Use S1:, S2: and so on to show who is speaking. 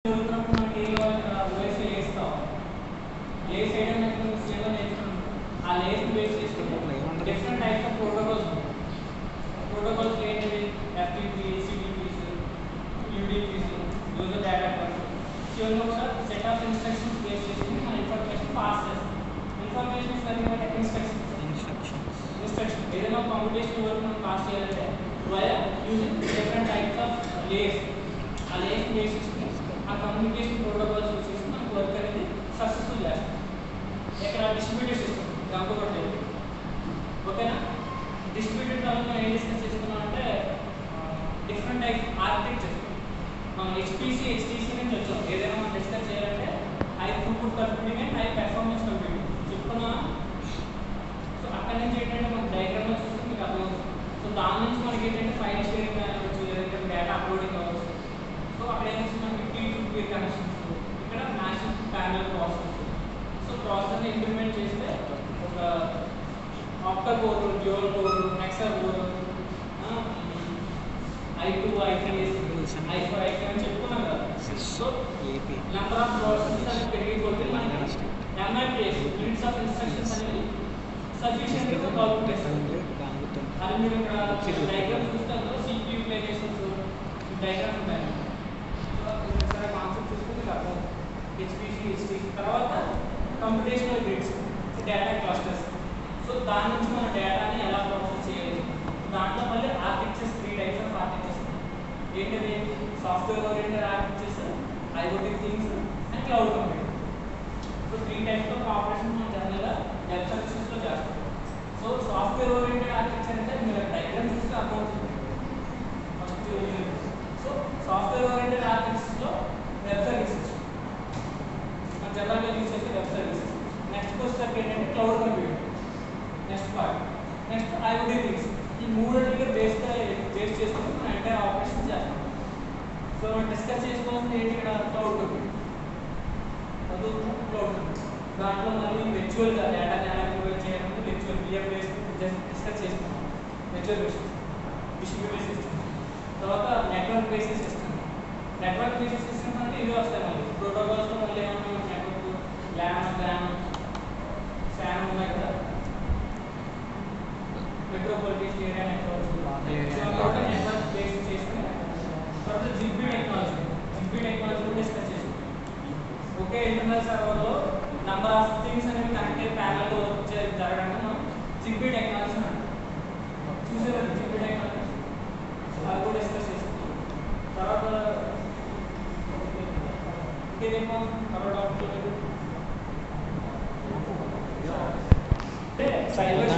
S1: చదువుతున్నప్పుడు మనకి ఏం కావాలి ఓఎస్ లేస్తాం లేస్ వేయడం సేవ నేర్చుకున్నాం ఆ లేస్ బేస్ చేసుకుని డిఫరెంట్ టైప్స్ ఆఫ్ ప్రోటోకాల్స్ ఏంటివి ఎఫ్టీపీ సిటీపీస్ యూడీపీస్ యూజర్ డేటా ఇవన్నీ కూడా సెట్ ఆఫ్ ఇన్స్ట్రక్షన్స్ బేస్ చేసుకుని మన ఇన్ఫర్మేషన్ పాస్ చేస్తాం ఇన్ఫర్మేషన్ సరిగ్గా ఇన్స్ట్రక్షన్ ఏదైనా కాంపిటీషన్ వర్క్ మనం పాస్ చేయాలంటే via using different types of Lay's ఆ లేస్ బేస్ చేసుకుని ఆ కమ్యూనికేషన్ ప్రోటోకాల్స్ యూజ్ చేసి మనకు వర్క్ అనేది సక్సెస్ఫుల్ చేస్తాం ఇక్కడ డిస్ట్రిబ్యూటెడ్ సిస్టమ్ గంపకొట్టే ఓకేనా డిస్ట్రిబ్యూటెడ్ లో మనం ఏం డిస్కస్ చేస్తున్నాం అంటే డిఫరెంట్ టైప్ ఆర్కిటెక్చర్ మనం హెచ్పిసి హెచ్టిసి నుంచి వచ్చాం ఏదైనా మనం డిస్కస్ చేయాలంటే high throughput computing and high performance computing చెప్పుకున్నా సో అక్కడి నుంచి ఏంటంటే మనకు డయాగ్రామ్లో చూస్తే మీకు అర్థమవుతుంది సో దాని నుంచి మనకి ఏంటంటే ఫైల్ షేరింగ్ అవ్వచ్చు లేదంటే డేటా అప్లోడింగ్ అవ్వచ్చు సో అక్కడ ఏమొస్తుంది మనకి P2P కనెక్షన్స్ ఇక్కడ మ్యాచింగ్ ప్యానల్ ప్రాసెస్ సో ప్రాసెస్ని ఇంప్లిమెంట్ చేస్తే ఒక octa core dual core hexa core I2 I3 I4 I5 అని చెప్పుకున్నాం కదా సో నెంబర్ ఆఫ్ ప్రాసెసెస్ అనేది పెరిగిపోతే మనకి MIPS యూనిట్స్ ఆఫ్ ఇన్స్ట్రక్షన్స్ అనేవి సఫిషియెంట్గా కాల్కులేట్ చేస్తుంది అది మీరు ఇక్కడ డయాగ్రామ్ చూస్తాను CPU యూటిలైజేషన్స్ డయాగ్రామ్ ఉంటాయి సో కాన్సెప్ట్ చూసుకుంటే అర్థం హెచ్పిసి హెచ్టిసి తర్వాత computational grids data clusters so దాని నుంచి మన డేటాని ఎలా ప్రాసెస్ చేయాలి దాంట్లో మళ్ళీ ఆర్కిటెక్చర్స్ 3 టైప్స్ ఆఫ్ ఆర్కిటెక్చర్స్ ఏంటది software oriented architectures IoT things and cloud computing so 3 types of operation మనం జనరల్గా వెబ్ సర్వీసెస్లో చేస్తాం సో సాఫ్ట్వేర్ ఓరియంటెడ్ ఆర్కిటెక్చర్ అంటే మీరు డయాగ్రామ్ చూస్తే అర్థమవుతుంది ఫస్ట్ సో సాఫ్ట్వేర్ ఓరియంటెడ్ ఆర్కిటెక్చర్స్లో వెబ్ సర్వీసెస్ మన జనరల్గా యూజ్ చేసే వెబ్ సర్వీసెస్ నెక్స్ట్ వచ్చేసరికి ఏంటంటే cloud computing next part next IoT things ఈ మూడింటికి బేస్ చేసుకుని మనం ఎంటైర్ ఆపరేషన్ చేస్తాం సో మనం డిస్కస్ చేసుకోవాల్సింది ఏంటి ఇక్కడ క్లౌడ్ కంప్యూటింగ్ క్లౌడ్ కంప్యూటింగ్ దాంట్లో మళ్ళీ వెర్చువల్గా డేటాని ఎలా ప్రొవైడ్ చేయాలంటే వెర్చువల్ VFS డిస్కస్ చేసుకున్నాం వెర్చువల్ మెషిన్స్ డిస్ట్రిబ్యూటెడ్ సిస్టమ్ తర్వాత network based system network based system అంటే ఇవి వస్తాయి మళ్ళీ ప్రోటోకాల్స్లో మళ్ళీ ఏమన్నా నెట్వర్క్ LAN SAN ఉన్నాయి కదా metropolitan area network network base చేసుకుని తర్వాత జిగ్బీ టెక్నాలజీ డిస్కస్ చేసుకుంటాం ఒకే ఇంటర్నల్ సర్వర్లో నెంబర్ ఆఫ్ థింగ్స్ అనేవి కనెక్టెడ్ ప్యానల్లో జరగడానికి మనం జిగ్బీ టెక్నాలజీ అంటాం చూసారు జిగ్బీ టెక్నాలజీ అది కూడా డిస్కస్ చేసుకుంటాం తర్వాత ఇంకేదేమో మరో టాపిక్ అంటే సైబర్